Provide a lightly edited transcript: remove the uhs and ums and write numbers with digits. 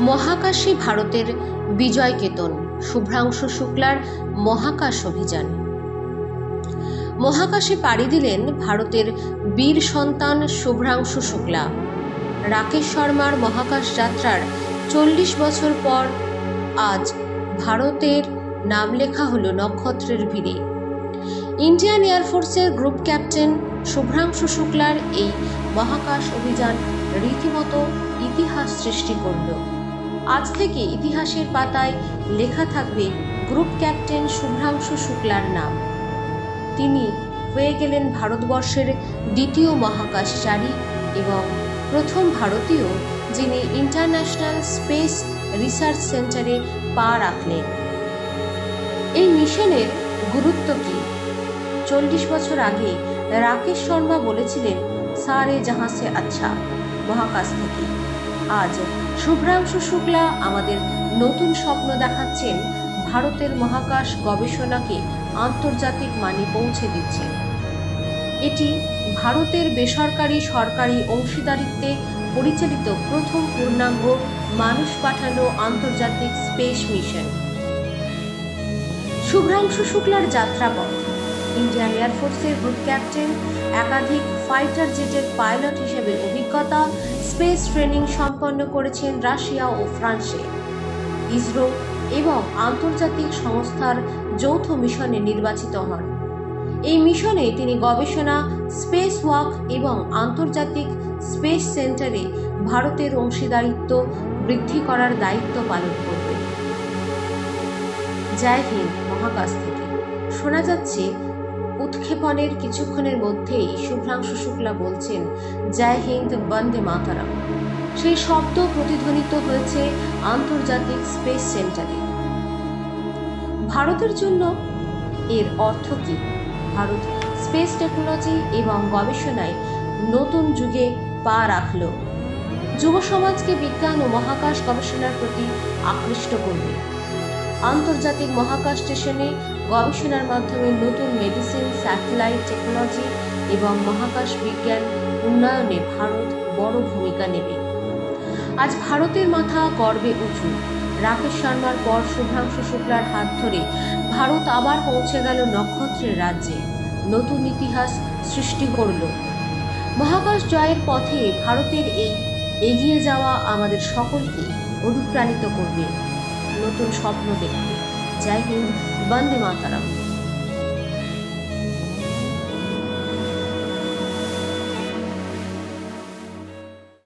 মহাকাশে ভারতের বিজয় কেতন, শুভ্রাংশু শুক্লার মহাকাশ অভিযান। মহাকাশে পাড়ি দিলেন ভারতের বীর সন্তান শুভ্রাংশু শুক্লা। রাকেশ শর্মার মহাকাশ যাত্রার 40 বছর পর আজ ভারতের নাম লেখা হলো নক্ষত্রের ভিড়ে। ইন্ডিয়ান এয়ারফোর্সের গ্রুপ ক্যাপ্টেন শুভ্রাংশু শুক্লার এই মহাকাশ অভিযান রীতিমতো ইতিহাস সৃষ্টি করল। আজ থেকে ইতিহাসের পাতায় লেখা থাকবে গ্রুপ ক্যাপ্টেন শুভ্রাংশু শুক্লার নাম। তিনি হয়ে গেলেন ভারতবর্ষের দ্বিতীয় মহাকাশচারী এবং প্রথম ভারতীয় যিনি ইন্টারন্যাশনাল স্পেস রিসার্চ সেন্টারে পা রাখলেন। এই মিশনের গুরুত্ব কি? 40 বছর আগে রাকেশ শর্মা বলেছিলেন, সারে জাহাঁ সে আচ্ছা, মহাকাশ থেকে। আজ শুভ্রাংশু শুক্লা আমাদের নতুন স্বপ্ন দেখাচ্ছেন, ভারতের মহাকাশ গবেষণাকে আন্তর্জাতিক মানে পৌঁছে দিচ্ছেন। এটি ভারতের বেসরকারি সরকারি অংশীদারিত্বে পরিচালিত প্রথম পূর্ণাঙ্গ মানুষ পাঠানো আন্তর্জাতিক স্পেস মিশন। শুভ্রাংশু শুক্লার যাত্রাপথ: ইন্ডিয়ান এয়ারফোর্সের গ্রুপ ক্যাপ্টেন, একাধিক ফাইটার জেটের পাইলট হিসেবে অভিজ্ঞতা, স্পেস ট্রেনিং সম্পন্ন করেছেন রাশিয়া ও ফ্রান্সে। ইসরো এবং আন্তর্জাতিক সংস্থার যৌথ মিশনে নির্বাচিত হন। এই মিশনে তিনি গবেষণা, স্পেস ওয়াক এবং আন্তর্জাতিক স্পেস সেন্টারে ভারতের অংশীদারিত্ব বৃদ্ধি করার দায়িত্ব পালন করবেন। জয় হিন্দ মহাকাশ থেকে শোনা যাচ্ছে, উৎক্ষেপণের কিছুক্ষণের মধ্যেই শুভ্রাংশু শুক্লা বলছেন, জয় হিন্দ, বন্দে মাতরম। সেই শব্দ প্রতিধ্বনিত হয়েছে আন্তর্জাতিক স্পেস সেন্টারে। ভারতের জন্য এর অর্থ কি? ভারত স্পেস টেকনোলজি এবং গবেষণায় নতুন যুগে পা রাখল। যুব সমাজকে বিজ্ঞান ও মহাকাশ গবেষণার প্রতি আকৃষ্ট করবে। আন্তর্জাতিক মহাকাশ স্টেশনে গবেষণার মাধ্যমে নতুন মেডিসিন, স্যাটেলাইট টেকনোলজি এবং মহাকাশ বিজ্ঞান উন্নয়নে ভারত বড় ভূমিকা নেবে। আজ ভারতের মাথা গর্বে উঁচু। রাকেশ শর্মার পর শুভ্রাংশু শুক্লার হাত ধরে ভারত আবার পৌঁছে গেল নক্ষত্রের রাজ্যে, নতুন ইতিহাস সৃষ্টি করল। মহাকাশ জয়ের পথে ভারতের এই এগিয়ে যাওয়া আমাদের সকলকে অনুপ্রাণিত করবে নতুন স্বপ্ন দেখতে। জয় হিন্দ, বন্দে মাতরম।